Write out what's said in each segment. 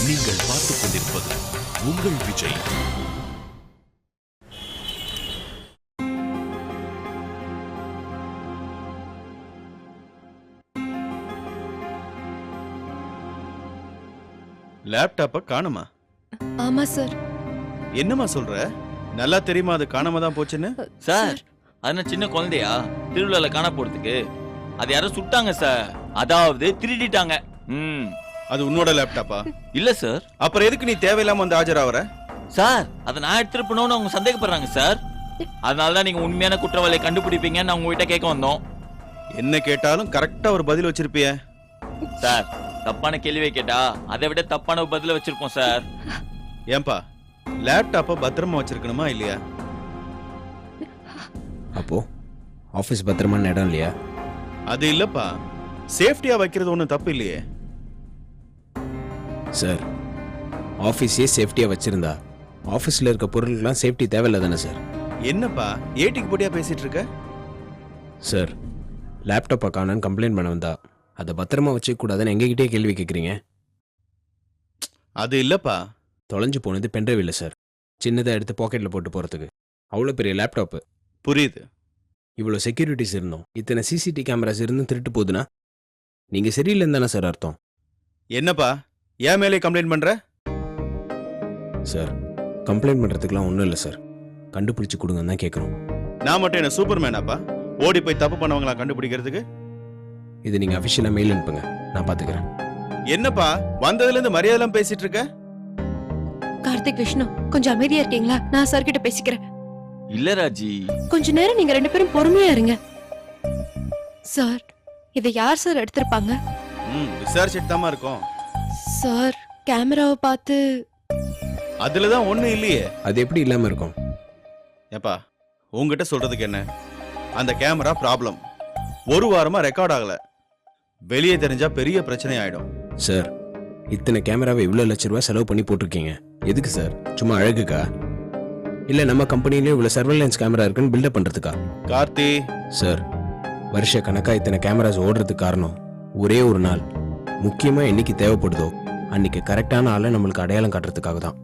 நீங்கள் பார்த்துக் கொண்டிருப்பது உங்கள் விஜய். லேப்டாப்ப காணுமா? ஆமா சார். என்னமா சொல்ற? நல்லா தெரியுமா அது காணாம தான் போச்சுன்னு? சார் அது சின்ன குழந்தையா திருவிழால காண போறதுக்கு? அது யாரும் சுட்டாங்க சார், அதாவது திருடிட்டாங்க. அது உன்னோட லேப்டாப்பா? இல்ல சார். அப்புறம் எதுக்கு நீ தேவையில்லாம வந்து ஆஜராவற? சார் அதை நான் எடுத்துட்டு போனோம்னு அவங்க சந்தேகப்படுறாங்க சார். அதனாலதான் நீங்க உண்மையான குற்றவாளியை கண்டுபிடிப்பீங்கன்னு உங்ககிட்ட கேட்க வந்தோம். என்ன கேட்டாலும் கரெக்டா ஒரு பதில் வச்சிருப்பிய சார். தப்பான கேள்வியை கேட்டா அதை விட தப்பான பதில வச்சிருப்போம் சார். ஏன்பா லேப்டாப்ப பத்திரமா வச்சிருக்கணுமா இல்லையா? அப்போ ஆபீஸ் பத்திரமான இடம் இல்லையா? அது இல்லப்பா, சேஃப்டியா வைக்கிறது ஒன்றும் தப்பு இல்லையே சார். ஆஃபீஸே சேஃப்டியாக வச்சுருந்தா ஆஃபீஸில் இருக்க பொருளுக்கெல்லாம் சேஃப்டி தேவையில்லை தானே சார்? என்னப்பா ஏட்டிக்கு போட்டியா பேசிட்டு இருக்க? சார் லேப்டாப்பை காணோன்னு கம்ப்ளைண்ட் பண்ண வந்தா அதை பத்திரமா வச்சுக்கூடாதுன்னு எங்ககிட்டே கேள்வி கேட்குறீங்க. அது இல்லப்பா, தொலைஞ்சு போனது பென்ட்ரைவ் இல்லை சார். சின்னதாக எடுத்து பாக்கெட்டில் போட்டு போகிறதுக்கு. அவ்வளோ பெரிய லேப்டாப்பு. புரியுது. இவ்வளோ செக்யூரிட்டிஸ் இருந்தோம், இத்தனை சிசிடிவி கேமராஸ் இருந்தும் திருட்டு போகுதுன்னா நீங்கள் சரியில்லைன்னு தானே சார் அர்த்தம்? என்னப்பா ஏன் மேலே கம்ப்ளைண்ட் பண்ற? சார் கம்ப்ளைண்ட் பண்ணுறதுக்குலாம் ஒன்றும் இல்லை சார், கண்டுபிடிச்சி கொடுங்கன்னு தான் கேட்குறோம். நான் மட்டும் என்ன சூப்பர்மேனாப்பா ஓடி போய் தப்பு பண்ணவங்களா கண்டுபிடிக்கிறதுக்கு? இது நீங்கள் அஃபிஷியலாக மெயில் அனுப்புங்க, நான் பார்த்துக்கிறேன். என்னப்பா வந்ததுலேருந்து மரியாதைலாம் பேசிட்டு இருக்க? கார்த்திக், விஷ்ணு கொஞ்சம் அமைதியா இருக்கீங்களா? நான் சார் கிட்ட பேசிக்கிறேன். இல்ல ராஜி, கொஞ்ச நேரம் நீங்க ரெண்டு பேரும் பொறுமையா இருங்க. சார் இதை யார் சார் எடுத்திருப்பாங்க? விசாரிச்சுட்டு தாமா இருக்கோம் சார். கேமராவை பார்த்து அதுலதான் ஒண்ணும் இல்லையே. அது எப்படி இல்லாமல் இருக்கும்? ஏப்பா உங்ககிட்ட சொல்றதுக்கு என்ன, அந்த கேமரா ப்ராப்ளம். ஒரு வாரமா ரெக்கார்ட் ஆகல. வெளியே தெரிஞ்சா பெரிய பிரச்சனை ஆயிடும். சார் இத்தனை கேமராவை இவ்வளோ லட்ச ரூபா செலவு பண்ணி போட்டிருக்கீங்க, எதுக்கு சார்? சும்மா அழகுக்கா? இல்லை நம்ம கம்பெனிலே இவ்வளோ சர்வேலன்ஸ் கேமரா இருக்குன்னு பில்டப் பண்ணுறதுக்கா? கார்த்தி சார் வருஷ கணக்காக இத்தனை கேமராஸ் ஓடுறதுக்கு காரணம் ஒரே ஒரு நாள், முக்கியமாக என்னைக்கு தேவைப்படுதோ அன்னைக்கு கரெக்டான ஆளை நம்மளுக்கு அடையாளம் காட்டுறதுக்காக தான்.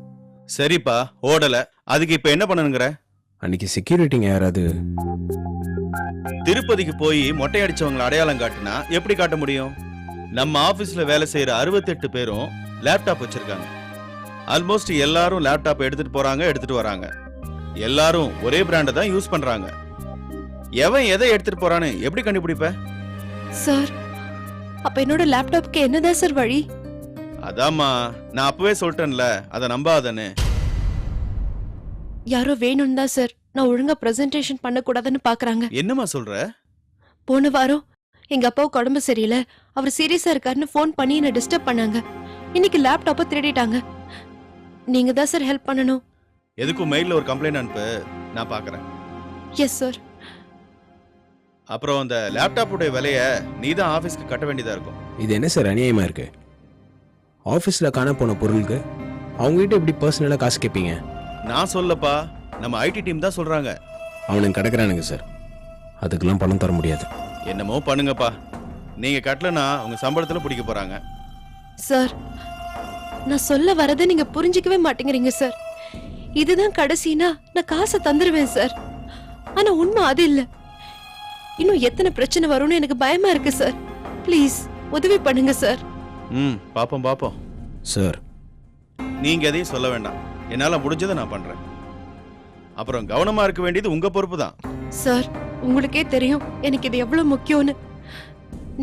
சரிப்பா ஓடல, அதுக்கு இப்ப என்ன பண்ணணுங்கிற? அன்னைக்கு செக்யூரிட்டிங்க யாராவது திருப்பதிக்கு போய் மொட்டை அடிச்சவங்களை அடையாளம் காட்டினா எப்படி காட்ட முடியும்? நம்ம ஆபீஸ்ல வேலை செய்யற 68 பேரும் லேப்டாப் வச்சிருக்காங்க. ஆல்மோஸ்ட் எல்லாரும் லேப்டாப் எடுத்துட்டு போறாங்க, எடுத்துட்டு வராங்க. எல்லாரும் ஒரே பிராண்டை தான் யூஸ் பண்றாங்க. எவன் எதை எடுத்துட்டு போறான்னு எப்படி கண்டுபிடிப்ப? சார் அப்ப என்னோட லேப்டாப்க்கு என்னதான் சார் வழி? அதாம்மா நான் அப்பவே சொல்லிட்டேன்ல, அதை நம்பாதன்னு. யாரோ வேணும்னு தான் சார் நான் ஒழுங்கா பிரசன்டேஷன் பண்ண கூடாதுன்னு பாக்குறாங்க. என்னம்மா சொல்ற? போன வாரம் எங்க அப்பாவுக்கு உடம்பு சரியில்லை, அவர் சீரியஸா இருக்காருன்னு ஃபோன் பண்ணி என்ன டிஸ்டர்ப் பண்ணாங்க. இன்னைக்கு லேப்டாப்பை திருடிட்டாங்க. நீங்க தான் சார் ஹெல்ப் பண்ணணும். எதுக்கும் மெயில்ல ஒரு கம்ப்ளைண்ட் அனுப்பு, நான் பாக்குறேன். Yes sir. அப்புறம் அந்த லேப்டாப்புடைய விலைய நீ தான் ஆபீஸ்க்கு கட்ட வேண்டியதா இருக்கும். இது என்ன சார் அநியாயமா இருக்கு? ஆஃபீஸில் காண போன பொருளுக்கு அவங்ககிட்ட எப்படி பர்சனலாக காசு கேட்பீங்க? நான் சொல்லப்பா, நம்ம ஐடி டீம் தான் சொல்றாங்க. அவனுக்கு கிடக்குறானுங்க சார், அதுக்கெல்லாம் பணம் தர முடியாது. என்னமோ பண்ணுங்கப்பா, நீங்க கட்டலனா உங்க சம்பளத்துல பிடிக்க போறாங்க. சார் நான் சொல்ல வரதை நீங்க புரிஞ்சுக்கவே மாட்டேங்கிறீங்க சார். இதுதான் கடைசினா நான் காசை தந்துருவேன் சார். ஆனா உண்மை அது இல்ல. இன்னும் எத்தனை பிரச்சனை வரும்னு எனக்கு பயமா இருக்கு சார். ப்ளீஸ் உதவி பண்ணுங்க சார். பாப்போம் பாப்போம் சார். நீங்க எதையும் சொல்ல வேண்டாம், என்னால முடிஞ்சதை நான் பண்றேன். அப்புறம் கவனமா இருக்க வேண்டியது உங்க பொறுப்பு தான். சார் உங்களுக்கே தெரியும் எனக்கு இது எவ்வளவு முக்கியம்னு.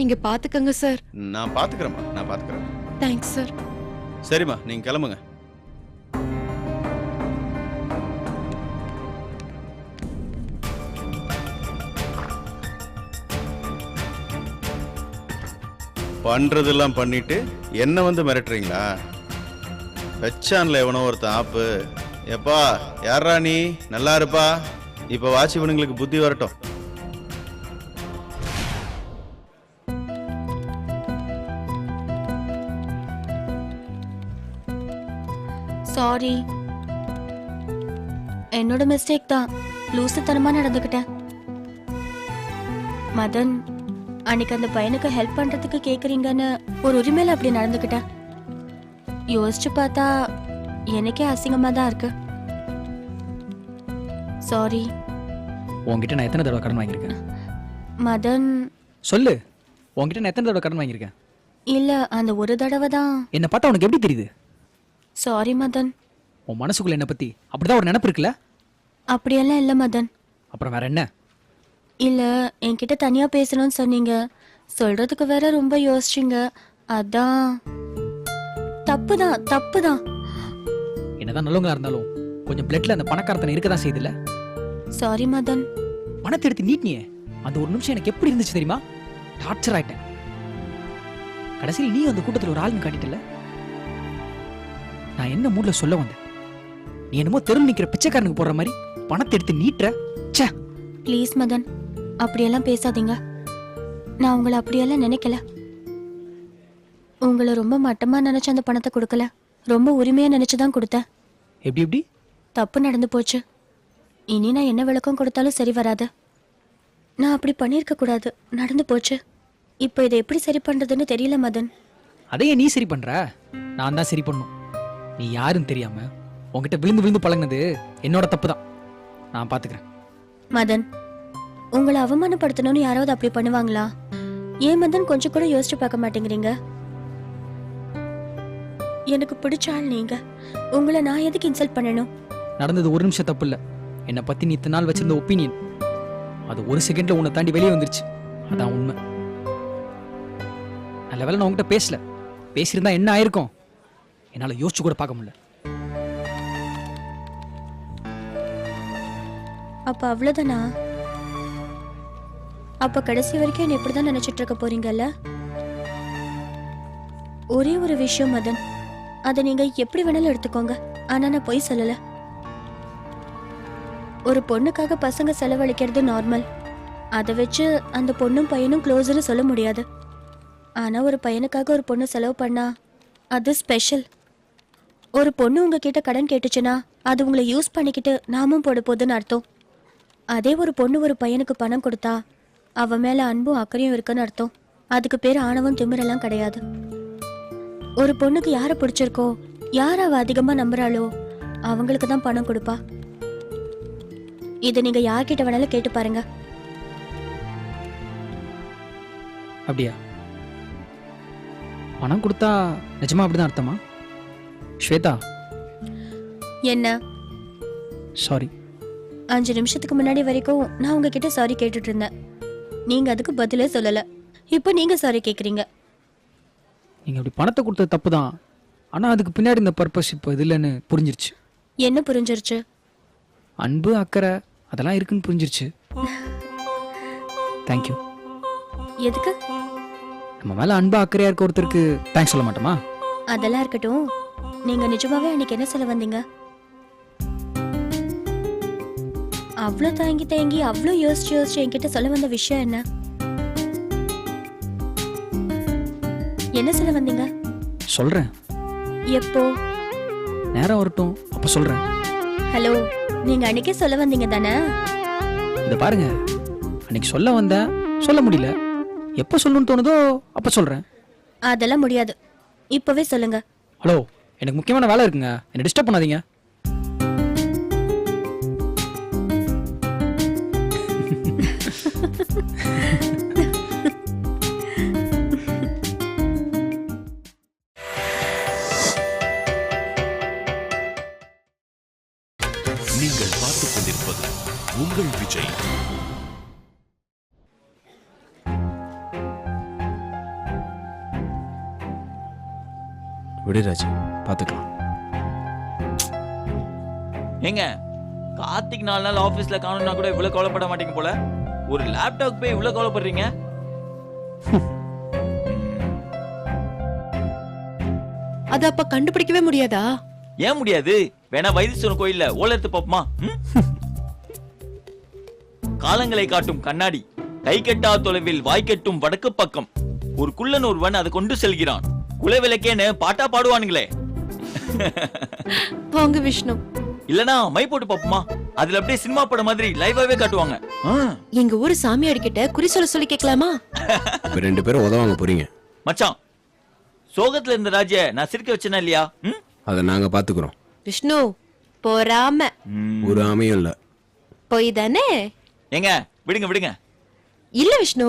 நீங்க பாத்துக்கங்க சார். நான் பாத்துக்கிறேம்மா, நான் பாத்துக்கிறேன். Thanks sir. சரிம்மா நீங்க கிளம்புங்க. பண்றதெல்லாம் பண்ணிட்டு என்ன வந்து மிரட்டுறீங்களா? வெச்சான்ல எவனோ ஒருத்தன் ஆப்பு. எப்பா யாரா நீ? நல்லா இருப்பா. இப்ப வாட்ச்மேனுங்களுக்கு புத்தி வரட்டும். சாரி, என்னோட மிஸ்டேக் தான். லூசுத்தனமா நடந்துக்கிட்டேன். மதன், அன்னைக்கு அந்த பையனுக்கு ஹெல்ப் பண்றதுக்கு கேக்குறீங்கன்னு ஒரு உரிமையில அப்படி நடந்துக்கிட்டேன். யோசிச்சு பார்த்தா எனக்கே அசிங்கமா தான் இருக்கு. சாரி. உன்கிட்ட நான் எத்தனை தடவை கடன் வாங்கியிருக்கேன்? மதன். சொல்லு, உன்கிட்ட நான் எத்தனை தடவை கடன் வாங்கியிருக்கேன்? இல்ல, அந்த ஒரு தடவை தான். என்னை பார்த்தா உனக்கு எப்படி தெரியுது? சாரி மதன். உன் மனசுக்குள்ள என்னை பத்தி அப்படிதான் ஒரு நினைப்பு இருக்குல்ல? அப்படியெல்லாம் இல்ல மதன். அப்புறம் வேற என்ன? இல்ல, என்கிட்ட தனியா பேசணும்னு சொன்னீங்க. சொல்றதுக்கு வேற ரொம்ப யோசிச்சிங்க. அதான். தப்புதான். என்னதான் நல்லவங்களா இருந்தாலும் கொஞ்சம் பிளட்ல அந்த பணக்காரத்தனை இருக்கதான் செய்யுதுல்ல? சாரி மதன். பணத்தை எடுத்து நீட்டினியே, அந்த ஒரு நிமிஷம் எனக்கு எப்படி இருந்துச்சு தெரியுமா? டார்ச்சர் ஆயிட்டேன். கடைசியில் நீ அந்த கூட்டத்தில் ஒரு ஆளுன்னு காட்டிட்டல. நான் என்ன மூட்ல சொல்ல வந்தேன்? நீ என்னமோ தெருவில் நிக்கிற பிச்சைக்காரனுக்கு போடுற மாதிரி பணத்தை எடுத்து நீட்டுற. ச்சே. ப்ளீஸ் மதன், அப்படியெல்லாம் பேசாதீங்க. நான் உங்களை அப்படியெல்லாம் நினைக்கல. உங்களை ரொம்ப மட்டமா நினைச்சு அந்த பணத்தை கொடுக்கல. ரொம்ப உரிமையா நினைச்சுதான் கொடுத்தேன். எப்படி? தப்பு நடந்து போச்சு. இனி நான் என்ன விளக்கம் கொடுத்தாலும் சரி வராது. நான் அப்படி பண்ணியிருக்க கூடாது. நடந்து போச்சு. இப்போ இதை எப்படி சரி பண்றதுன்னு தெரியல மதன். அதையே நீ சரி பண்ற? நான் தான் சரி பண்ணும். நீ யாருன்னு தெரியாம உன்கிட்ட விழுந்து பழகினது என்னோட தப்பு தான். நான் பாத்துக்கிறேன். மதன், உங்களை அவமானப்படுத்தணும்னு யாராவது அப்படி பண்ணுவாங்களா? ஏன் மதன் கொஞ்சம் கூட யோசிச்சு பார்க்க மாட்டேங்கிறீங்க? எனக்கு பிடிச்ச ஆள் நீங்க. உங்களை நான் எதுக்கு இன்சல்ட் பண்ணணும்? நடந்தது ஒரு நிமிஷம் தப்பு இல்ல. என்னை பத்தி நீ இத்தனை நாள் வச்சிருந்த ஒப்பீனியன் அது ஒரு செகண்ட்ல உன்னை தாண்டி வெளியே வந்துருச்சு. அதான் உண்மை. நல்ல வேளை நான் உன்கிட்ட பேசல. பேசியிருந்தா என்ன ஆயிருக்கும் என்னால யோசிச்சு கூட பார்க்க முடியல. அப்ப அவ்வளவுதானா? அப்ப கடைசி வரைக்கும் என்ன இப்படிதான் நினைச்சிட்டு இருக்க போறீங்கல்ல? ஒரே ஒரு விஷயம் மதன், அதை நீங்க எப்படி வேணாலும் எடுத்துக்கோங்க. ஆனா நான் பொய் சொல்லல. ஒரு பொண்ணுக்காக பசங்க செலவழிக்கிறது நார்மல். அதை வச்சு அந்த பொண்ணும் பையனும் க்ளோஸ்னு சொல்ல முடியாது. ஆனா ஒரு பையனுக்காக ஒரு பொண்ணு செலவு பண்ணா அது ஸ்பெஷல். ஒரு பொண்ணு உங்ககிட்ட கடன் கேட்டுச்சுன்னா அது உங்களை யூஸ் பண்ணிக்கிட்டு நாமும் போட போகுதுன்னு அர்த்தம். அதே ஒரு பொண்ணு ஒரு பையனுக்கு பணம் கொடுத்தா அவன் மேல அன்பும் அக்கறையும் இருக்குன்னு அர்த்தம். அதுக்கு பேர் ஆணவம் திமிரெல்லாம் கிடையாது. ஒரு பொண்ணுக்கு யாரை பிடிச்சிருக்கோ, யார் அவ அதிகமா நம்புறாளோ அவங்களுக்கு தான் பணம் கொடுப்பா. இதை நீங்க யார்கிட்ட வேணாலும் கேட்டு பாருங்க. அப்படியா? பணம் கொடுத்தா நிஜமா அப்படிதான் அர்த்தமா? ஸ்வேதா, என்ன? சாரி. 5 நிமிஷத்துக்கு முன்னாடி வரைக்கும் நான் உங்ககிட்ட சாரி கேட்டுட்டு இருந்தேன். நீங்க அதுக்கு பதிலே சொல்லல. இப்போ நீங்க சாரி கேக்குறீங்க. நீங்க அப்படி பணத்தை கொடுத்தது தப்பு தான். ஆனா அதுக்கு பின்னாடி இந்த பர்பஸ் இப்போ இது இல்லைன்னு புரிஞ்சிருச்சு. என்ன புரிஞ்சிருச்சு? அன்பு அக்கறை அதெல்லாம் இருக்குன்னு புரிஞ்சிருச்சு. தேங்க்யூ. எதுக்கு? நம்ம மேல அன்பா அக்கறையா இருக்க ஒருத்தருக்கு தேங்க்ஸ் சொல்ல மாட்டோமா? அதெல்லாம் இருக்கட்டும். நீங்க நிஜமாவே அன்னைக்கு என்ன சொல்ல வந்தீங்க? அவ்வளோ தேங்கி அவ்வளோ யோசிச்சு என்கிட்ட சொல்ல வந்த விஷயம் என்ன? என்ன சொல்ல வந்தீங்க? சொல்றேன். எப்போ? நேரம் வரட்டும், அப்ப சொல்றேன். ஹலோ, நீங்க அன்னைக்கே சொல்ல வந்தீங்க தானே? இத பாருங்க, அன்னைக்கு சொல்ல வந்தேன், சொல்ல முடியல. எப்ப சொல்லணும்னு தோணுதோ அப்ப சொல்றேன். அதெல்லாம் முடியாது. இப்பவே சொல்லுங்க. ஹலோ, எனக்கு முக்கியமான வேலை இருக்குங்க, என்ன டிஸ்டர்ப் பண்ணாதீங்க. நீங்கள் பார்த்துக் கொண்டிருப்பது உங்கள் விஜய். விடுராஜ், பார்த்துக்கலாம். ஏங்க, கார்த்திக் 4 நாள் ஆபீஸ்ல காணும்னா கூட இவ்வளவு கவலைப்பட மாட்டீங்க போல. ஒரு லேப்டாப் போய் இவ்வளவு கவலைப்படுறீங்க. அது அப்ப கண்டுபிடிக்கவே முடியாதா? ஏன் முடியாது? வேணா வைத்தீஸ்வரன் கோயில்ல ஓலை எடுத்து பாப்போமா? காலங்களை காட்டும் கண்ணாடி, கை கெட்டா தொலைவில் வாய் கெட்டும் வடக்கு பக்கம், ஒரு குள்ளன் ஒருவன் அதை கொண்டு செல்கிறான், குலவிளக்கேன்னு பாட்டா பாடுவானுங்களே. வாங்க விஷ்ணு. இல்லனா மை போட்டு பாப்போமா? அதுல அப்படியே சினிமா படம் மாதிரி லைவாவே காட்டுவாங்க. எங்க ஊரு சாமியார் கிட்ட குறி சொல்ல சொல்லி கேட்கலாமா? இப்ப 2 பேரும் உதவாங்க போறீங்க. மச்சான், சோகத்துல இருந்த ராஜ நான் சிரிக்க வச்சேனா இல்லையா? ம்? அதை நாங்கள் பார்த்துக்குறோம். விஷ்ணு போறாம ம். ஒரு ஆமையும் இல்லை. போய் தானே. ஏங்க விடுங்க விடுங்க. இல்ல விஷ்ணு,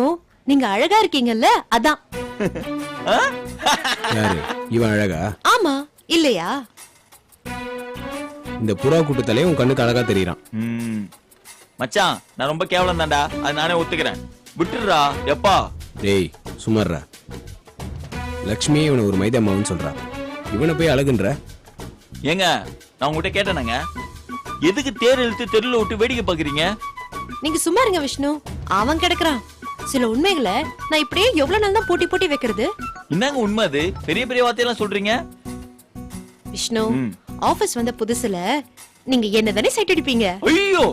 நீங்க அழகா இருக்கீங்கல்ல அதான். ஆ? யாரு இவன் அழகா? ஆமா இல்லையா? இந்த புறா கூட்டத்தாலே உன் கண்ணுக்கு அழகா தெரியறான். ம். மச்சான் நான் ரொம்ப கேவலம் தான்டா, அது நானே ஒத்துக்கிறேன். விட்டுடுறா எப்பா. டேய் சுமர்றா. லக்ஷ்மியே இவனை ஒரு மைதாமாவுன்னு சொல்றா. இவனை போய் அழகுன்ற. ஏங்க நான் உங்ககிட்ட கேட்டேனாங்க, எதுக்கு தேர் இழுத்து தெருல விட்டு வேடிக்கை பாக்குறீங்க? நீங்க சும்மா இருங்க விஷ்ணு, அவன் கிடக்குறான். சில உண்மைகளை நான் இப்படியே எவ்வளவு நாள் தான் போட்டி போட்டி வைக்கிறது? என்னங்க உண்மை அது? பெரிய பெரிய வார்த்தையெல்லாம் சொல்றீங்க. விஷ்ணு, ம். ஆபீஸ் வந்த புதுசுல நீங்க என்ன தானே சைட் அடிப்பீங்க. ஐயோ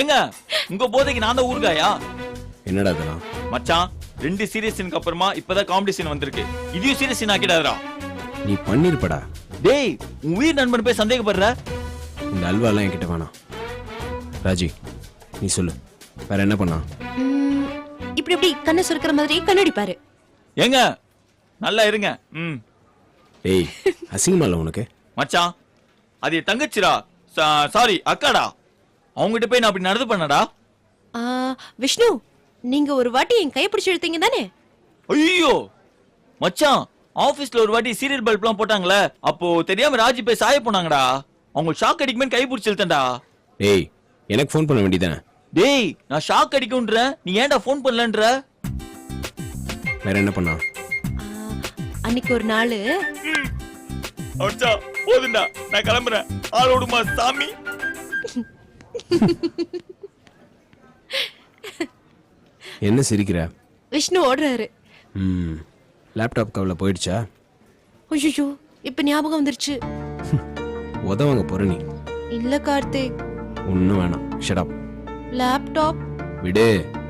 ஏங்க உங்க போதைக்கு நான் தான் ஊர்காயா? என்னடா இதெல்லாம்? மச்சான் 2 சீரியஸ் சீனுக்கு அப்புறமா இப்பதான் காமெடி சீன் வந்திருக்கு. இதையும் சீரியஸ் சீன் ஆக்கிடாதடா. நீ பண்ணிருப்படா. டேய் உன் உயிர் நண்பன் போய் சந்தேகப்படுற? இந்த அல்வாலாம் என்கிட்ட வேணாம். ராஜி நீ சொல்லு, வேற என்ன பண்ணா? ம், இப்படி இப்படி கண்ணை சுருக்கிற மாதிரி கண்ணடிப்பாரு. ஏங்க நல்லா இருங்க. ம். டேய் அசிங்கமா இல்லை உனக்கு? மச்சான் அது என் தங்கச்சிரா, சாரி அக்காடா. அவங்ககிட்ட போய் நான் அப்படி நடந்து பண்ணடா. ஆ, விஷ்ணு, நீங்க ஒரு வாட்டி என் கையை பிடிச்சு இழுத்தீங்க தானே? ஐயோ மச்சான், ஆபீஸ்ல ஒரு வாட்டி சீரியல் பல்ப்லாம் போட்டாங்களே, அப்போ தெரியாம ராஜி போய் சாய போனாங்கடா. அவங்க ஷாக் அடிக்குமே கை பிடிச்சி இழுத்தேன்டா. டேய் எனக்கு ஃபோன் பண்ண வேண்டியதானே? டேய் நான் ஷாக் அடிக்கும்ன்ற, நீ ஏன்டா ஃபோன் பண்ணலன்ற? வேற என்ன பண்ணா? அன்னைக்கு ஒரு நாள் அச்சா போதுண்டா, நான் கிளம்புறேன். ஆளோடுமா சாமி. என்ன சிரிக்கிற? விஷ்ணு ஓடுறாரு. லேப்டாப் கவலை போயிடுச்சா? ஐயோ, இப்ப ஞாபகம் வந்துருச்சு. உதவாங்க போற நீ. இல்ல கார்த்திக், ஒன்றும் வேணாம். ஷட் லேப்டாப் விடு,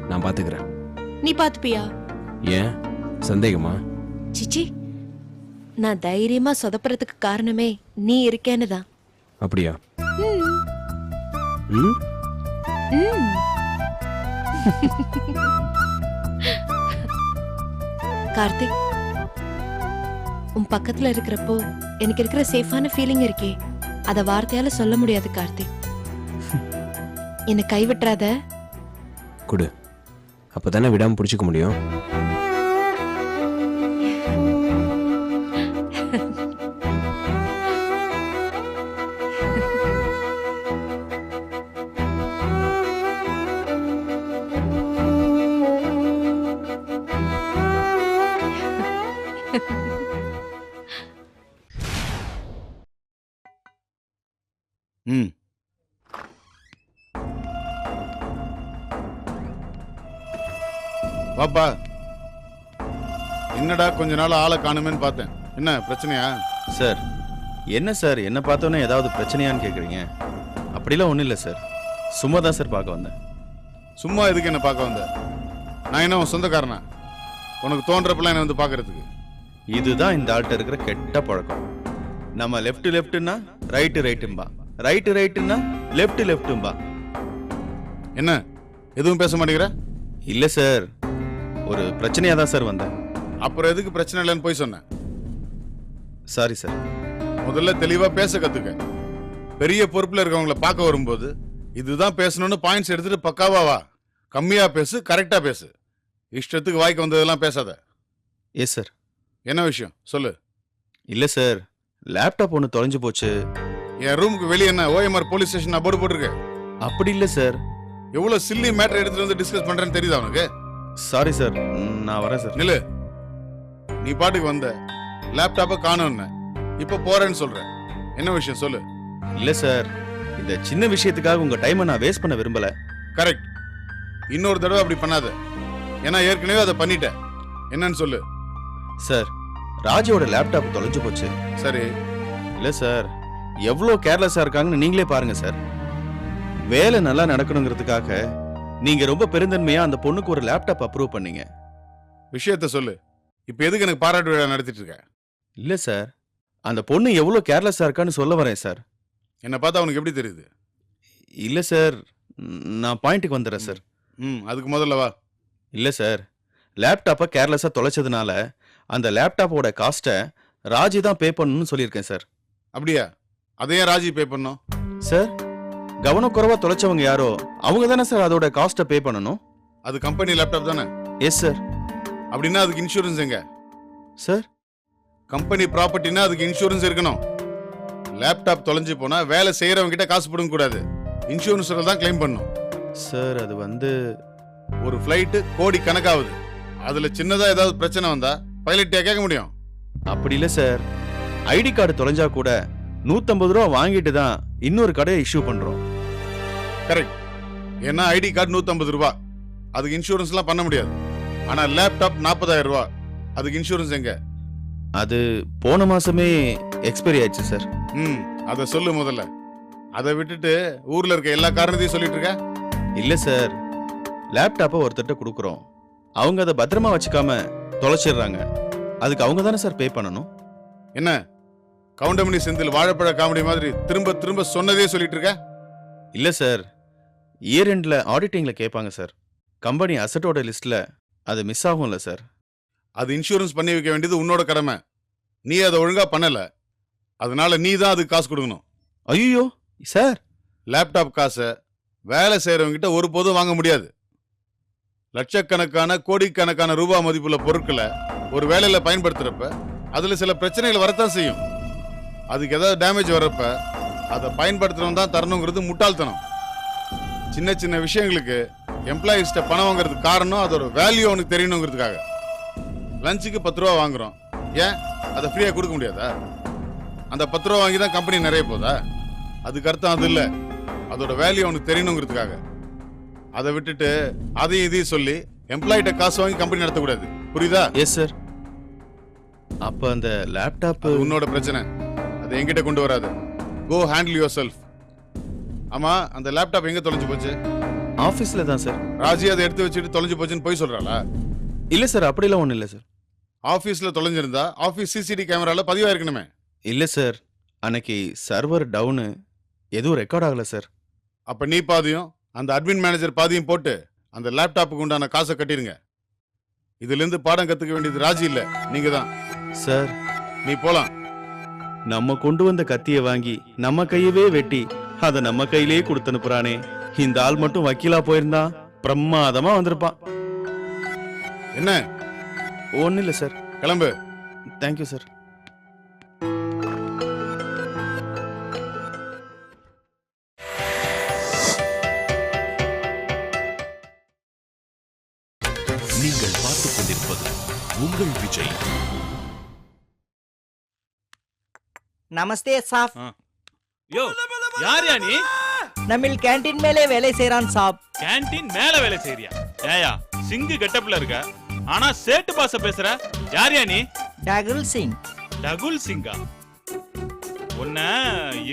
நான் பாத்துக்கிறேன். நீ பாத்துப்பியா? ஏன் சந்தேகமா? சிச்சி, நான் தைரியமா சொதப்புறதுக்கு காரணமே நீ இருக்கேன்னு தான். அப்படியா? ம், ம் ம். கார்த்திக், உன் பக்கத்துல இருக்கிறப்போ எனக்கு இருக்கிற சேஃபான ஃபீலிங் இருக்கே, அத வார்த்தையால சொல்ல முடியாது கார்த்திக். என்னை கைவிட்டுறாத. கொடு, அப்பதானே விடாம பிடிச்சிக்க முடியும். ம். வாப்பா. என்னடா கொஞ்ச நாள் ஆளை காணுமேன்னு பார்த்தேன். என்ன பிரச்சனையா? சார், என்ன சார் என்ன பார்த்தோன்னே ஏதாவது பிரச்சனையான்னு கேட்குறீங்க? அப்படிலாம் ஒன்றும் இல்லை சார், சும்மா தான் சார் பார்க்க வந்தேன். சும்மா எதுக்கு என்ன பார்க்க வந்த? நான் என்ன உன் சொந்தக்காரனா? உனக்கு தோன்றப்பெல்லாம் என்ன வந்து பார்க்கறதுக்கு? இதுதான் இந்த ஆள்கிட்ட இருக்கிற கெட்ட பழக்கம். நம்ம லெஃப்ட் லெஃப்ட்னா ரைட்டு ரைட்டும்பா, ரைட்டு ரைட்டுன்னா லெஃப்ட் லெஃப்ட்டும்பா. என்ன எதுவும் பேச மாட்டேங்கிற? இல்லை சார், ஒரு பிரச்சனையாக தான் சார் வந்தேன். அப்புறம் எதுக்கு பிரச்சனை இல்லைன்னு போய் சொன்னேன்? Sorry sir. முதல்ல தெளிவா பேச கத்துக்க. பெரிய பொறுப்புல இருக்கவங்கள பார்க்க வரும்போது இதுதான் பேசணும்னு பாயிண்ட்ஸ் எடுத்துட்டு பக்காவா வா. கம்மியா பேசு, கரெக்டா பேசு. இஷ்டத்துக்கு வாய்க்கு வந்ததெல்லாம் பேசாத. Yes sir. என்ன விஷயம் சொல்லு. இல்லை சார், லேப்டாப் ஒன்று தொலைஞ்சு போச்சு. என் ரூமுக்கு வெளியே என்ன ஓஎம்ஆர் போலீஸ் ஸ்டேஷன் நான் போர்டு போட்டிருக்கேன். அப்படி இல்லை சார். எவ்வளவு சில்லி மேட்டர் எடுத்துட்டு வந்து டிஸ்கஸ் பண்றேன்னு தெரியுதா உனக்கு? சாரி சார், நான் வரேன் சார். நில்லு. நீ பாட்டுக்கு வந்த, லேப்டாப்பை காணோன்னு இப்ப போறேன்னு சொல்ற. என்ன விஷயம் சொல்லு. இல்லை சார், இந்த சின்ன விஷயத்துக்காக உங்கள் டைமை நான் வேஸ்ட் பண்ண விரும்பலை. கரெக்ட். இன்னொரு தடவை அப்படி பண்ணாத. ஏன்னா ஏற்கனவே அதை பண்ணிட்டேன். என்னன்னு சொல்லு. சார், ராஜோட லேப்டாப் தொலைஞ்சு போச்சு. சரி. இல்லை சார், எவ்வளோ கேர்லெஸ்ஸாக இருக்காங்கன்னு நீங்களே பாருங்க சார். வேலை நல்லா நடக்கணுங்கிறதுக்காக நீங்க ரொம்ப பெருந்தன்மையா அந்த பொண்ணுக்கு ஒரு லேப்டாப் அப்ரூவ் பண்ணீங்க. விஷயத்த சொல்லு. இப்ப எதுக்கு எனக்கு பாராட்டு விழா நடத்திட்டு இருக்க? இல்ல சார், அந்த பொண்ணு எவ்வளோ கேர்லெஸ்ஸா இருக்கான்னு சொல்ல வரேன் சார். என்ன பார்த்தா உனக்கு எப்படி தெரியுது? இல்ல சார், நான் பாயிண்ட்டுக்கு வந்துடுறேன் சார். அதுக்கு முதல்ல வா. இல்ல சார், லேப்டாப்பை கேர்லெஸ்ஸாக தொலைச்சதுனால அந்த லேப்டாப்போட காஸ்ட்டை ராஜி தான் பே பண்ணணும்னு சொல்லியிருக்கேன் சார். அப்படியா? அதையே ராஜி பே பண்ணோம். சார், கவனக்குறைவாக தொலைச்சவங்க யாரோ அவங்க தானே சார் அதோட காஸ்ட்டை பே பண்ணணும். அது கம்பெனி லேப்டாப் தானே? Yes sir. அப்படின்னா அதுக்கு இன்சூரன்ஸ் எங்க? சார், கம்பெனி ப்ராப்பர்ட்டினா அதுக்கு இன்சூரன்ஸ் இருக்கணும். லேப்டாப் தொலைஞ்சு போனா வேலை செய்யறவங்க கிட்ட காசு போடுங்க கூடாது, இன்சூரன்ஸ்ல தான் கிளைம் பண்ணணும். சார் அது வந்து ஒரு ஃப்ளைட்டு கோடி கணக்காகுது, அதுல சின்னதா ஏதாவது பிரச்சனை வந்தா பைலட்டே கேட்க முடியும். அப்படி இல்லை சார். ஐடி கார்டு தொலைஞ்சா கூட 150 ரூபா வாங்கிட்டு தான் இன்னொரு கடையை இஷ்யூ பண்றோம். கரெக்ட். ஏன்னா ஐடி கார்டு 150 ரூபா, அதுக்கு இன்சூரன்ஸ்லாம் பண்ண முடியாது. ஆனா லேப்டாப் 40,000 ரூபா, அதுக்கு இன்சூரன்ஸ் எங்க? அது போன மாசமே எக்ஸ்பைரி ஆயிடுச்சு சார். அதை சொல்லு முதல்ல. அதை விட்டுட்டு ஊர்ல இருக்க எல்லா காரணத்தையும் சொல்லிட்டு இருக்க. இல்ல சார், லேப்டாப்பை ஒருத்தர்கிட்ட கொடுக்குறோம், அவங்க அதை பத்திரமா வச்சுக்காம தொலைச்சிடுறாங்க. அதுக்கு அவங்க தானே சார் பே பண்ணணும். என்ன கவுண்டமணி செந்தில் வாழைப்பழ காமெடி மாதிரி திரும்ப திரும்ப சொன்னதே சொல்லிட்டு இருக்க? இல்ல சார், இயர் எண்ட்ல ஆடிட்டிங்ல கேட்பாங்க சார். கம்பெனி அசட்டோட லிஸ்ட்ல அது மிஸ் ஆகும்ல சார். அது இன்சூரன்ஸ் பண்ணி வைக்க வேண்டியது உன்னோட கடமை. நீ அதை ஒழுங்கா பண்ணல, அதனால நீ தான் அதுக்கு காசு கொடுக்கணும். ஐயோ சார், லேப்டாப் காசை வேலை செய்யறவங்க கிட்ட ஒருபோதும் வாங்க முடியாது. லட்சக்கணக்கான கோடிக்கணக்கான ரூபாய் மதிப்புள்ள பொருட்களை ஒரு வேலையில பயன்படுத்துறப்ப அதுல சில பிரச்சனைகள் வரத்தான் செய்யும். அதுக்கு ஏதாவது டேமேஜ் வர்றப்ப அதை பயன்படுத்துறவன் தான் தரணுங்கிறது முட்டாள்தனம். சின்ன சின்ன விஷயங்களுக்கு எம்ப்ளாயிஸ்ட பணம் வாங்குறதுக்கு காரணம் அதோட வேல்யூ அவனுக்கு தெரியணுங்கிறதுக்காக. லஞ்சுக்கு 10 ரூபா வாங்குறோம், ஏன் அதை ஃப்ரீயா கொடுக்க முடியாதா? அந்த 10 ரூபா வாங்கி தான் கம்பெனி நிறைய போதா? அதுக்கு அர்த்தம் அது இல்லை, அதோட வேல்யூ அவனுக்கு தெரியணுங்கிறதுக்காக. அதை விட்டுட்டு அதையும் இதையும் சொல்லி எம்ப்ளாயிட்ட காசு வாங்கி கம்பெனி நடத்தக்கூடாது, புரியுதா? Yes sir. அப்ப அந்த லேப்டாப் உன்னோட பிரச்சனை, அதை என்கிட்ட கொண்டு வராது. கோ ஹேண்டில் யுவர் செல்ஃப். ஆமா, அந்த லேப்டாப் எங்க தொலைஞ்சு போச்சு? ஆபீஸ்ல தான் சார். ராஜி அதை எடுத்து வச்சுட்டு தொலைஞ்சு போச்சுன்னு போய் சொல்றாளா? இல்ல சார், அப்படிலாம் ஒண்ணும் இல்ல சார். ஆபீஸ்ல தொலைஞ்சிருந்தா ஆபீஸ் சிசிடி கேமரால பதிவாயிருக்கணுமே. இல்ல சார், அன்னைக்கு சர்வர் டவுனு, எதுவும் ரெக்கார்ட் ஆகல சார். அப்ப நீ பாதியும் அந்த அட்மின் மேனேஜர் பாதியும் போட்டு அந்த லேப்டாப்புக்கு உண்டான காசை கட்டிருங்க. இதுல இருந்து பாடம் கத்துக்க வேண்டியது ராஜி இல்ல, நீங்க தான். சார், நீ போலாம். நம்ம கொண்டு வந்த கத்தியை வாங்கி நம்ம கையவே வெட்டி அதை நம்ம கையிலேயே கொடுத்து அனுப்புறானே, இந்த ஆள் மட்டும் வக்கீலா போயிருந்தா பிரமாதமா வந்திருப்பான். என்ன? ஒன்னும் இல்ல சார். கிளம்பு. Thank you sir. நீங்கள் பார்த்துக் கொண்டிருப்பது உங்கள் விஜய். நமஸ்தே சாப். யோ, யார் நீ? நம்மில் கேண்டீன் மேலே வேலை செய்றான் சாப். கேண்டீன் மேல வேலை செய்றியா? ஏயா, சிங்கு கெட்டப்ல இருக்க, ஆனா சேட்டு பாச பேசுற. யார் நீ? டகுல் சிங். டகுல் சிங்கா? உன்ன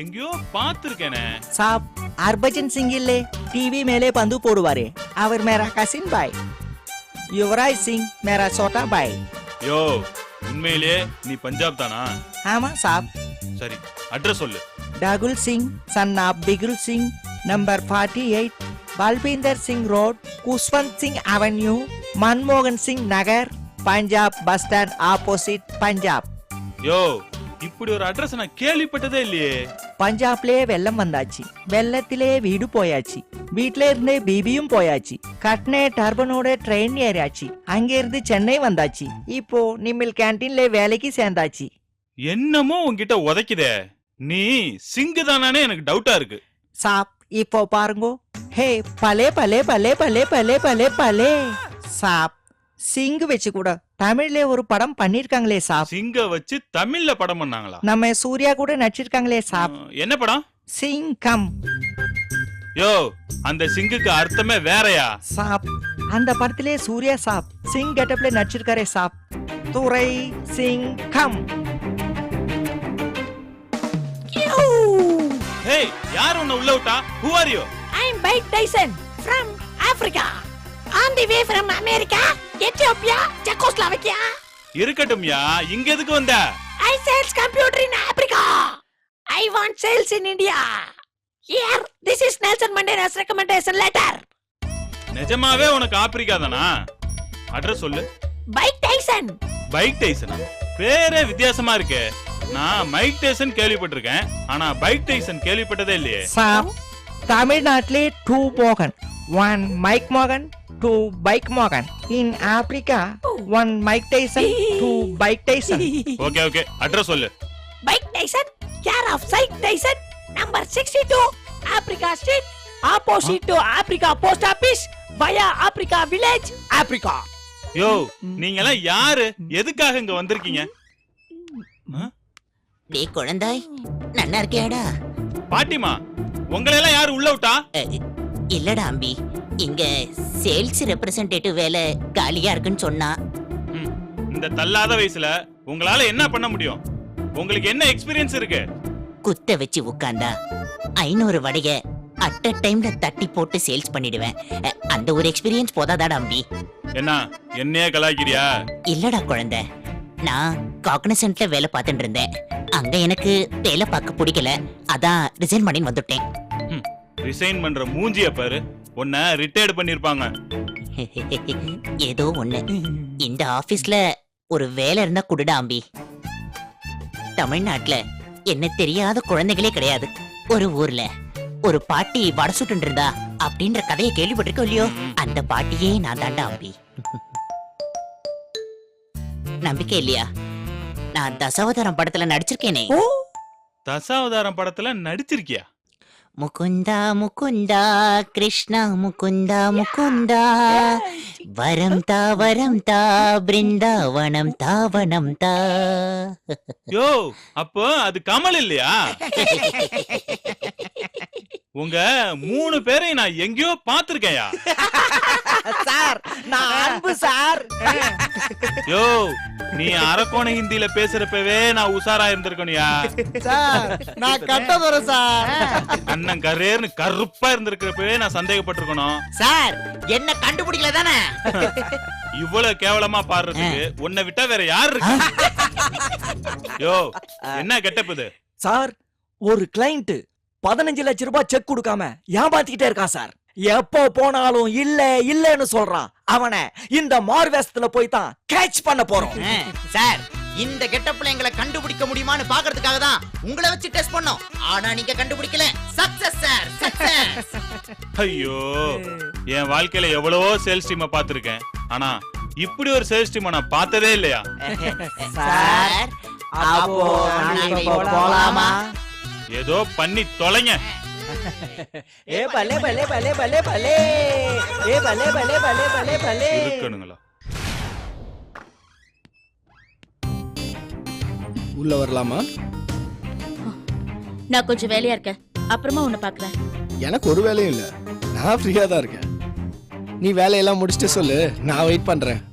எங்கேயோ பாத்துருக்கேனே. சாப், ஹர்பஜன் சிங் இல்லே, டிவி மேலே பந்து போடுவாரே, அவர் மேரா கசின் பாய். யுவராஜ் சிங் மேரா சோட்டா பாய். யோ, உண்மையிலே நீ பஞ்சாப் தானா? ஆமா சாப். சரி, அட்ரஸ் சொல்லு. Dakul Singh, son of Bikul Singh, number 48, Balbinder Singh road, Khushwant Singh avenue, மன்மோகன் Singh Nagar, Punjab bus stand opposite, Punjab. யோ, இப்படி ஒரு அட்ரஸ் நான் கேள்விப்பட்டதே இல்லையே. பஞ்சாப்லயே வெள்ளம் வந்தாச்சு, வெள்ளத்திலே வீடு போயாச்சு, வீட்ல இருந்தே பிபியும் போயாச்சு, கட்னே டர்பனோட ட்ரெயின் ஏறியாச்சு, அங்க இருந்து சென்னை வந்தாச்சு, இப்போ நிம்மில் கேண்டீன்ல வேலைக்கு சேர்ந்தாச்சு. என்னமோ உன்கிட்ட உதைக்குதே, நீ சிங்கு தானே எனக்கு டவுட்டா இருக்கு. சாப், இப்போ பாருங்க. ஹே, பலே பலே பலே பலே பலே பலே பலே. சாப், சிங்கு வச்சு கூட தமிழ்ல ஒரு படம் பண்ணிருக்காங்களே சாப். சிங்க வச்சு தமிழ்ல படம் பண்ணாங்களா? நம்ம சூர்யா கூட நடிச்சிருக்காங்களே சாப். என்ன படம்? சிங்கம். யோ, அந்த சிங்குக்கு அர்த்தமே வேறயா? சாப், அந்த படத்திலே சூர்யா சாப் சிங் கெட்டப்ல நடிச்சிருக்காரே சாப். துரை சிங்கம். ஹே, யார் உன்னை உள்ள விட்டா? Who are you? I'm Mike Tyson from Africa. On the way from America, Ethiopia, Czechoslovakia. இருக்கட்டும்யா, இங்க எதுக்கு வந்த? I sells computer in Africa. I want sales in India. Here, this is Nelson Mandela's recommendation letter. நிஜமாவே உனக்கு Africa தானா? Address சொல்லு. Bike Tyson. Bike டைசனா? பேரே வித்தியாசமா இருக்கே. நான் மைக் டைசன் கேள்விப்பட்டிருக்கேன், ஆனா பைக் டைசன் கேள்விப்பட்டதே இல்லையே. சார் தமிழ்நாட்டிலே 2 மோகன், 1 மைக் மோகன், 2 பைக் மோகன். In Africa 1 Mike Tyson, 2 bike Tyson. Okay okay, address சொல்லு. Bike Tyson, care of psych Tyson, number 62, Africa street, opposite to Africa post office, via Africa village, Africa. யோ, நீங்க எல்லாம் யாரு? எதுக்காக இங்க வந்திருக்கீங்க? டேய் குழந்தாய், நல்லா இருக்கியாடா? பாட்டிமா, உங்களை எல்லாம் யாரு உள்ள விட்டா? இல்லடா அம்பி, இங்க சேல்ஸ் ரெப்ரசன்டேட்டிவ் வேலை காலியா இருக்குன்னு சொன்னா. இந்த தள்ளாத வயசுல உங்களால என்ன பண்ண முடியும்? உங்களுக்கு என்ன எக்ஸ்பீரியன்ஸ் இருக்கு? குத்த வச்சு உட்கார்ந்தா 500 வடைய அட் அ டைம்ல தட்டி போட்டு சேல்ஸ் பண்ணிடுவேன். அந்த ஒரு எக்ஸ்பீரியன்ஸ் போதாதாடா அம்பி? என்ன என்னையே கலாய்க்கிறியா? இல்லடா குழந்தை, நான் காக்னிசன்ட்ல வேலை பார்த்துட்டு இருந்தேன். அங்க எனக்கு வேலை பார்க்க பிடிக்கல, அதான் ரிசைன் பண்ணி வந்துட்டேன். ரிசைன் பண்ற மூஞ்சிய பாரு, உன்னை ரிட்டையர்ட் பண்ணிருப்பாங்க. ஏதோ ஒண்ணு, இந்த ஆபீஸ்ல ஒரு வேலை இருந்தா குடுடா அம்பி. தமிழ்நாட்டுல என்ன தெரியாத குழந்தைகளே கிடையாது. ஒரு ஊர்ல ஒரு பாட்டி வடை சுட்டு இருந்தா அப்படின்ற கதையை கேள்விப்பட்டிருக்கோம் இல்லையோ? அந்த பாட்டியே நான் தாண்டா அம்பி. நம்பிக்கை இல்லையா? நான் தசாவதாரம் படத்துல நடிச்சிருக்கேனே. தசாவதாரம் படத்துல நடிச்சிருக்கியா? முகுந்தா முகுந்தா கிருஷ்ணா முகுந்தா முகுந்தா, வரம் தா பிருந்தாவனம் தாவனம் தா. யோ, அப்போ அது கமல் இல்லையா? உங்க 3 பேரையும் நான் எங்கேயோ பாத்திருக்கேயா? சார் நான் அன்பு சார். யோ, நீ அரக்கோண ஹிந்தில பேசுறப்பவே நான் உசாரா இருந்திருக்கணும்யா. சார் நான் கட்டதுற சார். அண்ணன் கரேர்னு கருப்பா இருந்திருக்கிறப்பவே நான் சந்தேகப்பட்டிருக்கணும். சார் என்ன கண்டுபிடிக்கல தானே? இவ்வளவு கேவலமா பாடுறதுக்கு உன்னை விட்டா வேற யார் இருக்கு? யோ, என்ன கெட்டப் இது? சார் ஒரு கிளைண்ட் 15 லட்சம் ரூபாய் செக் கொடுக்காம ஏமாத்திக்கிட்டே இருக்கான் சார். எப்போ போனாலும் இல்ல இல்லன்னு சொல்றான். அவனை இந்த மார்வேஸ்ல போய் தான் கேட்ச் பண்ண போறோம். சார் இந்த கெட்டப்ல எங்களை கண்டுபிடிக்க முடியுமான்னு பாக்குறதுக்காக தான் உங்களை வச்சு டெஸ்ட் பண்ணோம். ஆனா நீங்க கண்டுபிடிக்கல. Success sir, success. ஐயோ, என் வாழ்க்கையில எவ்வளவோ சேல்ஸ் டீமை பார்த்திருக்கேன், ஆனா இப்படி ஒரு சேல்ஸ் டீமை நான் பார்த்ததே இல்லையா? சார் அப்போ நாங்க இப்போ போலாமா? ஏதோ பண்ணி தொலைங்க. ஏ பலே பலே பலே பலே பலே, ஏ பலே பலே பலே பலே பலே. இருக்கணுங்களா? உள்ள வரலாமா? நான் கொஞ்சம் வேலையா இருக்கேன், அப்புறமா உன்னை பாக்குறேன். எனக்கு ஒரு வேலையும் இல்லை, நான் ஃப்ரீயாக தான் இருக்கேன். நீ வேலையெல்லாம் முடிச்சுட்டு சொல்லு, நான் வெயிட் பண்ணுறேன்.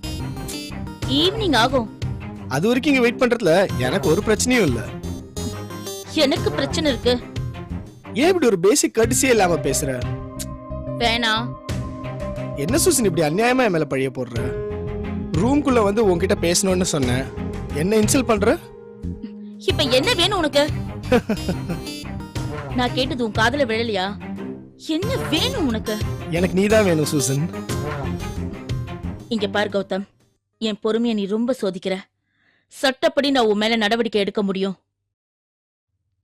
ஈவினிங் ஆகும். அது வரைக்கும் இங்கே வெயிட் பண்ணுறதுல எனக்கு ஒரு பிரச்சனையும் இல்லை. எனக்கு பிரச்சனை இருக்கு. ஏன் இப்படி ஒரு பேசிக் கடிசியே இல்லாம பேசுற? வேணாம். என்ன சூசன் இப்படி அநியாயமா என் மேல பழிய போடுற? ரூம்குள்ள வந்து உன்கிட்ட பேசணும்னு சொன்னேன், என்ன இன்சல்ட் பண்ற? இப்ப என்ன வேணும் உனக்கு? நான் கேட்டது உன் காதுல விழலையா? என்ன வேணும் உனக்கு? எனக்கு நீதான் வேணும் சூசன். இங்க பார் கௌதம், என் பொறுமையை நீ ரொம்ப சோதிக்கிற. சட்டப்படி நான் உன் மேல நடவடிக்கை எடுக்க முடியும்.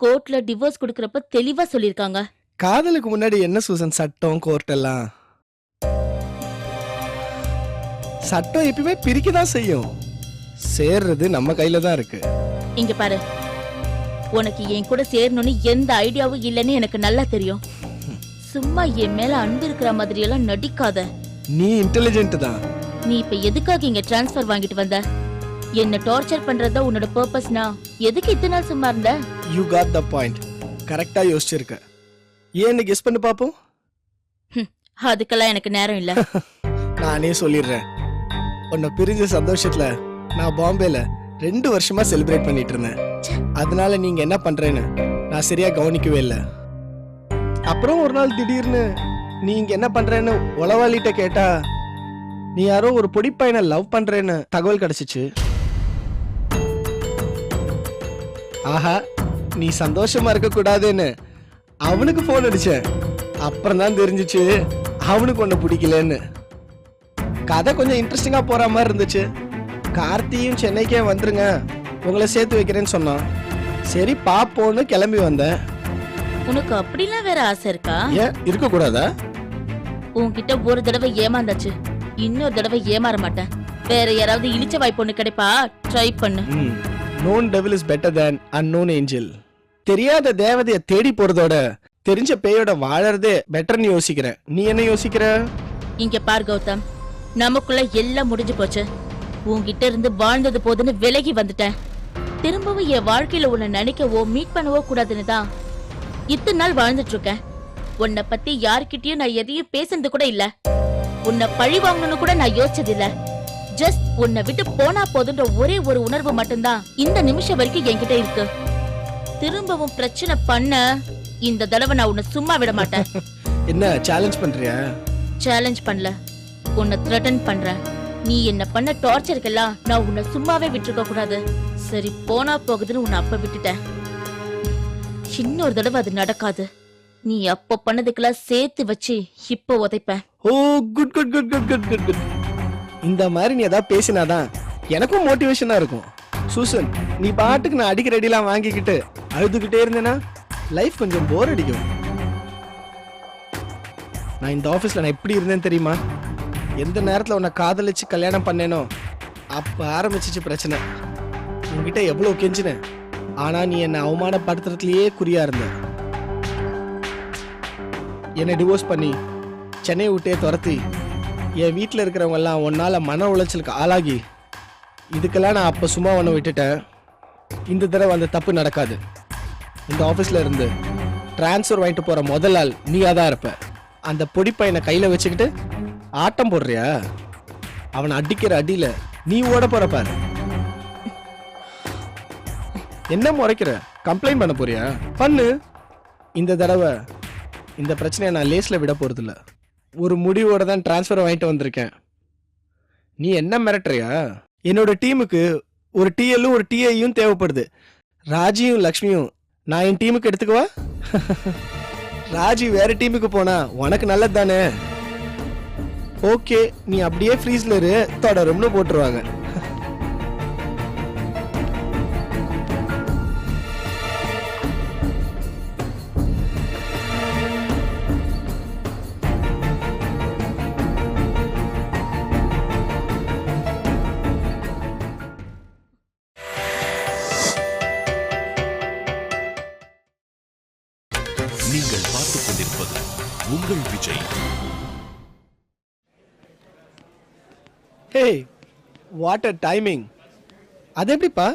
கோர்ட்ல டிவோர்ஸ் கொடுக்கறப்ப தெளிவா சொல்லிருக்காங்க. காதலுக்கு முன்னாடி என்ன சூசன் சட்டம் கோர்ட் எல்லாம்? சட்டம் எப்பயுமே பிரிக்கதான் செய்யும், சேர்றது நம்ம கையில தான் இருக்கு. இங்க பாரு, உனக்கு என் கூட சேரணும்னு எந்த ஐடியாவும் இல்லைன்னு எனக்கு நல்லா தெரியும். சும்மா என் மேல அன்பு இருக்கிற மாதிரி எல்லாம் நடிக்காத. நீ இன்டெலிஜென்ட் தான். நீ இப்ப எதுக்காக இங்க டிரான்ஸ்ஃபர் வாங்கிட்டு வந்த? என்ன டார்ச்சர் பண்றதா உன்னோட பர்பஸ்னா எதுக்கு இத்தனை நாள் சும்மா இருந்த? You got the point. கரெக்டா யோசிச்சிருக்க. ஏன்னு கெஸ் பண்ணி பாப்போம். அதுக்கெல்லாம் எனக்கு நேரம் இல்ல. நானே சொல்லிடுறேன். உன்னை பிரிஞ்ச சந்தோஷத்துல நான் பாம்பேல 2 வருஷமா செலிப்ரேட் பண்ணிட்டு இருந்தேன். அதனால நீங்க என்ன பண்றேன்னு நான் சரியா கவனிக்கவே இல்லை. அப்புறம் ஒரு நாள் திடீர்னு நீங்க என்ன பண்றேன்னு உளவாளிட்ட கேட்டா நீ யாரோ ஒரு பொடி பையனை லவ் பண்றேன்னு தகவல் கிடைச்சிச்சு. ஆஹா, நீ சந்தோஷமா இருக்க கூடாதுன்னு அவனுக்கு போன் அடிச்சேன். அப்புறம் தான் தெரிஞ்சிச்சு அவனுக்கு ஒண்ணு பிடிக்கலன்னு. கதை கொஞ்சம் இன்ட்ரெஸ்டிங்கா போற மாதிரி இருந்துச்சு. கார்த்தியும் சென்னைக்கே வந்துருங்க, உங்களை சேர்த்து வைக்கிறேன்னு சொன்னான். சரி பாப்போன்னு கிளம்பி வந்தேன். உனக்கு அப்படிலாம் வேற ஆசை இருக்கா? ஏன் இருக்கக்கூடாதா? உன்கிட்ட ஒரு தடவை ஏமாந்தாச்சு, இன்னொரு தடவை ஏமாற மாட்டேன். வேற யாராவது இழிச்ச வாய்ப்பு ஒண்ணு கிடைப்பா, ட்ரை பண்ணு. Known devil is better than unknown angel. தெரியாத தேவதைய தேடி போறதோட தெரிஞ்ச பேயோட வாழறதே பெட்டர்னு யோசிக்கிறேன். நீ என்ன யோசிக்கிற? இங்க பார் கௌதம், நமக்குள்ள எல்லாம் முடிஞ்சு போச்சு. உன்கிட்ட இருந்து வாழ்ந்தது போதுன்னு விலகி வந்துட்டேன். திரும்பவும் என் வாழ்க்கையில உன்னை நினைக்கவோ மீட் பண்ணவோ கூடாதுன்னு தான் இத்தனை நாள் வாழ்ந்துட்டு இருக்கேன். உன்னை பத்தி யார்கிட்டயும் நான் எதையும் பேசுனது கூட இல்ல. உன்னை பழி வாங்கணும்னு கூட நான் யோசிச்சது இல்ல. ஜஸ்ட் உன்னை விட்டு போனா போதுன்ற ஒரே ஒரு உணர்வு மட்டும்தான் இந்த நிமிஷம் வரைக்கும் என்கிட்ட இருக்கு. திரும்பவும் பிரச்சனை பண்ண இந்த தடவை நான் உன்னை சும்மா விட மாட்டேன். என்ன சேலஞ்ச் பண்றியா? சேலஞ்ச் பண்ணல, உன்னை த்ரெட்டன் பண்றேன். நீ என்ன பண்ண டார்ச்சருக்கெல்லாம் நான் உன்னை சும்மாவே விட்டுருக்க கூடாது. சரி போனா போகுதுன்னு உன்னை அப்ப விட்டுட்டேன். இன்னொரு தடவை அது நடக்காது. நீ அப்ப பண்ணதுக்கெல்லாம் சேர்த்து வச்சு இப்ப உதைப்பேன். Oh good good good good good good good. இந்த மாதிரி நீ ஏதாவது பேசினாதான் எனக்கும் மோட்டிவேஷனா இருக்கும். சூசன், நீ பாட்டுக்கு நான் அடிக்கிற அடிலாம் வாங்கிக்கிட்டு அழுதுகிட்டே இருந்தேன்னா லைஃப் கொஞ்சம் போர் அடிக்கும். நான் இந்த ஆஃபீஸில் நான் எப்படி இருந்தேன்னு தெரியுமா? எந்த நேரத்தில் உன்னை காதலிச்சு கல்யாணம் பண்ணேனோ அப்போ ஆரம்பிச்சிச்சு பிரச்சனை. உன்கிட்ட எவ்வளோ கெஞ்சினேன், ஆனால் நீ என்னை அவமானப்படுத்துறதுலையே குறியா இருந்த. என்னை டிவோர்ஸ் பண்ணி சென்னை விட்டே துரத்தி என் வீட்டில் இருக்கிறவங்க எல்லாம் உன்னால் மன உளைச்சலுக்கு ஆளாகி, இதுக்கெல்லாம் நான் அப்போ சும்மா ஒன்று விட்டுட்டேன். இந்த தடவை அந்த தப்பு நடக்காது. இந்த ஆஃபீஸில் இருந்து டிரான்ஸ்ஃபர் வாங்கிட்டு போகிற முதல் ஆள் நீயாக தான் இருப்ப. அந்த பொடி பையனை கையில் வச்சுக்கிட்டு ஆட்டம் போடுறியா? அவனை அடிக்கிற அடியில் நீ ஓட போற பாரு. என்ன முறைக்கிற? கம்ப்ளைண்ட் பண்ண போறியா? பண்ணு. இந்த தடவை இந்த பிரச்சனையை நான் லேஸில் விட போகிறதில்ல. ஒரு முடிவோட தான் டிரான்ஸ்ஃபர் வாங்கிட்டு வந்திருக்கேன். நீ என்ன மிரட்டுறியா? என்னோட டீமுக்கு ஒரு டிஎல்லும் ஒரு டிஐயும் தேவைப்படுது. ராஜியும் லக்ஷ்மியும் நான் என் டீமுக்கு எடுத்துக்குவா? ராஜி வேற டீமுக்கு போனா உனக்கு நல்லது தானே? ஓகே, நீ அப்படியே ஃப்ரீஸ்ல இரு, தொடரும்னு போட்டுருவாங்க. நீங்கள் பார்த்துக் கொண்டிருப்பது உங்கள் விஜய். ஹே, வாட் அ டைமிங்! அது எப்படிப்பா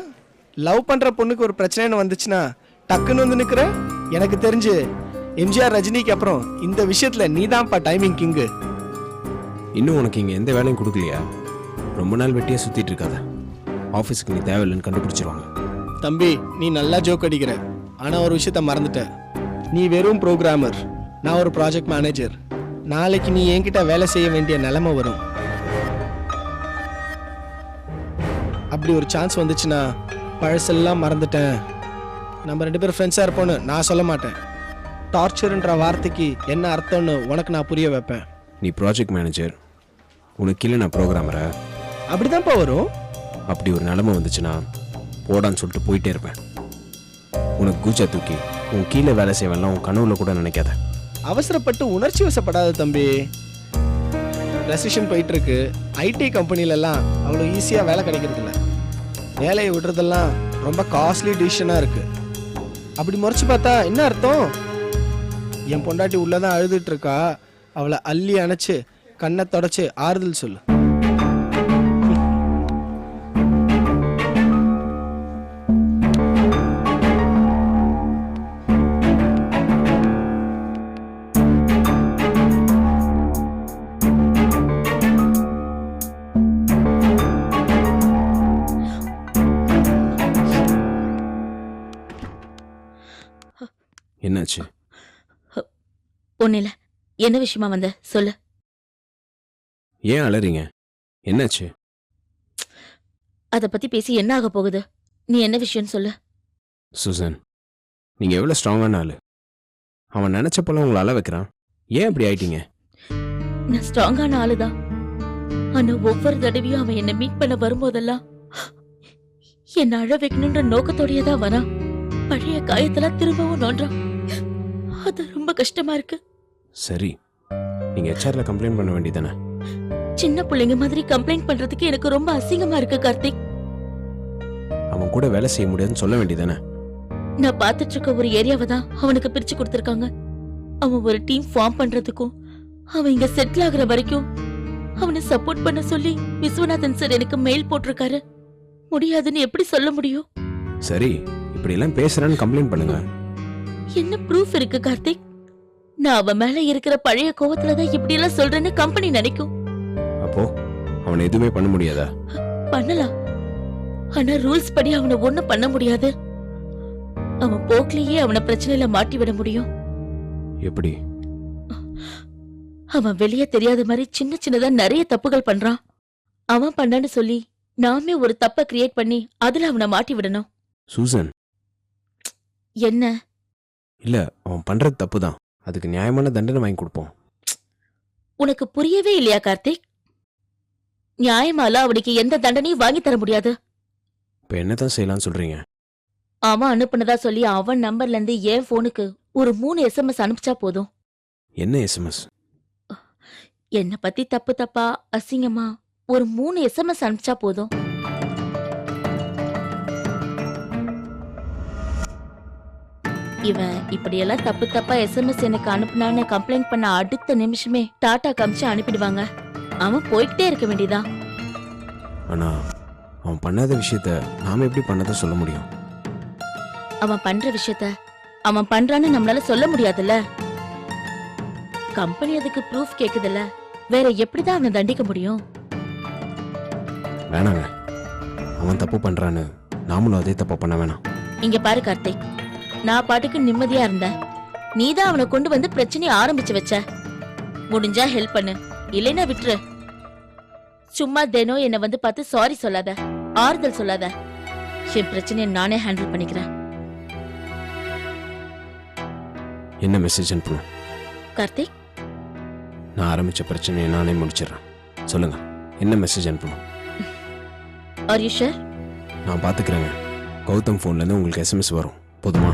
லவ் பண்ற பொண்ணுக்கு ஒரு பிரச்சனைன்னு வந்துச்சுன்னா டக்குன்னு வந்து நிக்கிற? எனக்கு தெரிஞ்சு எம்ஜிஆர் ரஜினிக்கு அப்புறம் இந்த விஷயத்துல நீதான்ப்பா டைமிங் கிங்கு. இன்னும் உனக்கு இங்கே எந்த வேலையும் கொடுக்கலையா? ரொம்ப நாள் வெட்டியே சுற்றிட்டு இருக்காத. ஆஃபீஸுக்கு நீ தேவையில்லைன்னு கண்டுபிடிச்சிருவாங்க. தம்பி, நீ நல்லா ஜோக் அடிக்கிற. ஆனால் ஒரு விஷயத்த மறந்துட்ட. நீ வெறும் ப்ரோக்ராமர், நான் ஒரு ப்ராஜெக்ட் மேனேஜர். நாளைக்கு நீ என்கிட்ட வேலை செய்ய வேண்டிய நிலைமை வரும். அப்படி ஒரு சான்ஸ் வந்துச்சுன்னா பழசெல்லாம் மறந்துட்டேன், நம்ம 2 பேரும் ஃப்ரெண்ட்ஸாக இருப்போன்னு நான் சொல்ல மாட்டேன். டார்ச்சர்ன்ற வார்த்தைக்கு என்ன அர்த்தம்னு உனக்கு நான் புரிய வைப்பேன். நீ ப்ராஜெக்ட் மேனேஜர், உனக்கு கீழே நான் ப்ரோக்ராமரா? அப்படிதான்ப்பா வரும். அப்படி ஒரு நிலைமை வந்துச்சுன்னா போடான்னு சொல்லிட்டு போயிட்டே இருப்பேன். உனக்கு கூச்சா தூக்கி உன் கீழே வேலை செய்வேன்லாம் உன் கனவுல கூட நினைக்காத. அவசரப்பட்டு உணர்ச்சி வசப்படாத தம்பி. ரெசிஷன் போயிட்டு இருக்கு. ஐடி கம்பெனிலெல்லாம் அவ்வளோ ஈஸியாக வேலை கிடைக்கிறது இல்லை. வேலையை விடுறதெல்லாம் ரொம்ப காஸ்ட்லி டிசிஷனாக இருக்கு. அப்படி முறைச்சு பார்த்தா என்ன அர்த்தம்? என் பொண்டாட்டி உள்ளதான் அழுதுட்டு இருக்கா, அவளை அள்ளி அணைச்சு கண்ணை தொடச்சு ஆறுதல் சொல்லு. என்னாச்சு? ஒண்ணு இல்ல. என்ன விஷயமா வந்த சொல்லு. ஏன் அலறீங்க? என்னாச்சு? அத பத்தி பேசி என்ன ஆக போகுது? நீ என்ன விஷயம் சொல்லு. சுசன், நீங்க எவ்வளவு ஸ்ட்ராங்கான ஆளு. அவன் நினைச்சப்பெல்லாம் உங்களை அழ வைக்கிறான். ஏன் அப்படி ஆயிட்டீங்க? நான் ஸ்ட்ராங்கான ஆளுதான். ஆனா ஒவ்வொரு தடவையும் அவன் என்ன மீட் பண்ண வரும்போதெல்லாம் என்ன அழ வைக்கணும்ன்ற நோக்கத்தோடயே தான் வரான். பழைய காயத்தெல்லாம் திரும்பவும் நோன்றான். அது ரொம்ப கஷ்டமா இருக்கு. சரி, நீங்க ஹெச்ஆர்ல கம்ப்ளைண்ட் பண்ண வேண்டியதானே? சின்ன பிள்ளைங்க மாதிரி கம்ப்ளைண்ட் பண்றதுக்கு எனக்கு ரொம்ப அசிங்கமா இருக்கு கார்த்திக். அவன் கூட வேலை செய்ய முடியாதுன்னு சொல்ல வேண்டியதானே? நான் பாத்துட்டு இருக்க ஒரு ஏரியாவை தான் அவனுக்கு பிரிச்சு கொடுத்திருக்காங்க. அவன் ஒரு டீம் ஃபார்ம் பண்றதுக்கும் அவன் இங்க செட்டில் ஆகுற வரைக்கும் அவனை சப்போர்ட் பண்ண சொல்லி விஸ்வநாதன் சார் எனக்கு மெயில் போட்டிருக்காரு. முடியாதுன்னு எப்படி சொல்ல முடியும்? சரி, இப்படி எல்லாம் பேசுறேன்னு கம்ப்ளைண்ட் பண்ணுங்க. என்ன ப்ரூஃப் இருக்கு கார்த்திக்? நான் அவன் மேல இருக்கிற பழைய கோவத்துலதான் இப்படி எல்லாம் சொல்றேன்னு கம்பெனி நினைக்கும். அப்போ அவனை எதுவுமே பண்ண முடியாதா? பண்ணலாம், ஆனா ரூல்ஸ் படி அவனை ஒண்ணும் பண்ண முடியாது. அவன் போக்லயே அவனை பிரச்சனையில மாட்டி விட முடியும். எப்படி? அவன் வெளியே தெரியாத மாதிரி சின்ன சின்னதா நிறைய தப்புகள் பண்றான். அவன் பண்ணான்னு சொல்லி நாமே ஒரு தப்ப கிரியேட் பண்ணி அதுல அவனை மாட்டி விடணும். சூசன், என்ன? இல்ல, அவன் பண்றது தப்புதான். அதுக்கு நியாயமான தண்டனை வாங்கி கொடுப்போம். உனக்கு புரியவே இல்லையா கார்த்திக்? நியாயமால அவனுக்கு எந்த தண்டனையும் வாங்கி தர முடியாது. இப்ப என்னதான் செய்யலாம்னு சொல்றீங்க? அவன் அனுப்புனதா சொல்லி அவன் நம்பர்ல இருந்து என் போனுக்கு ஒரு 3 SMS அனுப்பிச்சா போதும். என்ன SMS? என்ன பத்தி தப்பு தப்பா அசிங்கமா ஒரு 3 SMS அனுப்பிச்சா போதும். இவன் இப்படியெல்லாம் தப்பு தப்பா SMS எனக்கு அனுப்புனான்னு கம்ப்ளைண்ட் பண்ண அடுத்த நிமிஷமே டாடா காமிச்சு அனுப்பிடுவாங்க. அவன் போய்கிட்டே இருக்க வேண்டியதான். ஆனா அவன் பண்ணாத விஷயத்த நாம எப்படி பண்ணத சொல்ல முடியும்? அவன் பண்ற விஷயத்த அவன் பண்றான்னு நம்மளால சொல்ல முடியாதுல்ல. கம்பெனி அதுக்கு ப்ரூஃப் கேக்குதுல்ல. வேற எப்படிதான் அவனை தண்டிக்க முடியும்? வேணாங்க, அவன் தப்பு பண்றான்னு நாமளும் அதே தப்பு பண்ண வேணாம். இங்க பாரு கார்த்திக், நான் பாட்டுக்கு நிம்மதியா இருந்தேன். நீதான் அவனை கொண்டு வந்து பிரச்சனையை ஆரம்பிச்சு வச்ச. முடிஞ்சா ஹெல்ப் பண்ணு, இல்லைன்னா விட்டுரு. சும்மா தினம் என்ன வந்து பார்த்து சாரி சொல்லாத, ஆறுதல் சொல்லாத. என் பிரச்சனையை நானே ஹேண்டில் பண்ணிக்கிறேன். என்ன மெசேஜ் அனுப்பணும்? கார்த்திக், நான் ஆரம்பிச்ச பிரச்சனையை நானே முடிச்சிடறேன். சொல்லுங்க, என்ன மெசேஜ் அனுப்பணும்? Are you sure? நான் பாத்துக்கிறேங்க. கௌதம் போன்ல இருந்து உங்களுக்கு SMS வரும், போதுமா?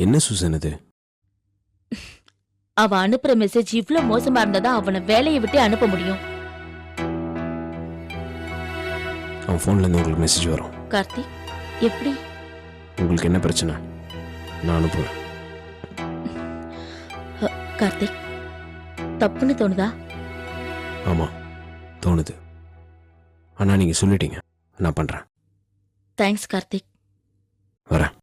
என்ன சூசன் இது? அவன் அனுப்புற மெசேஜ் இவ்ளோ மோசமா இருந்தாதான் அவனை வேலையை விட்டு அனுப்ப முடியும். அவன் போன்ல இருந்து உங்களுக்கு மெசேஜ் வரும். கார்த்திக், எப்படி? உங்களுக்கு என்ன பிரச்சனை? நான் அனுப்புவேன். கார்த்திக், தப்புன்னு தோணுதா? ஆமா, தோணுது. ஆனா நீங்க சொல்லிட்டீங்க, நான் பண்றேன். தேங்க்ஸ் கார்த்திக். வரேன்.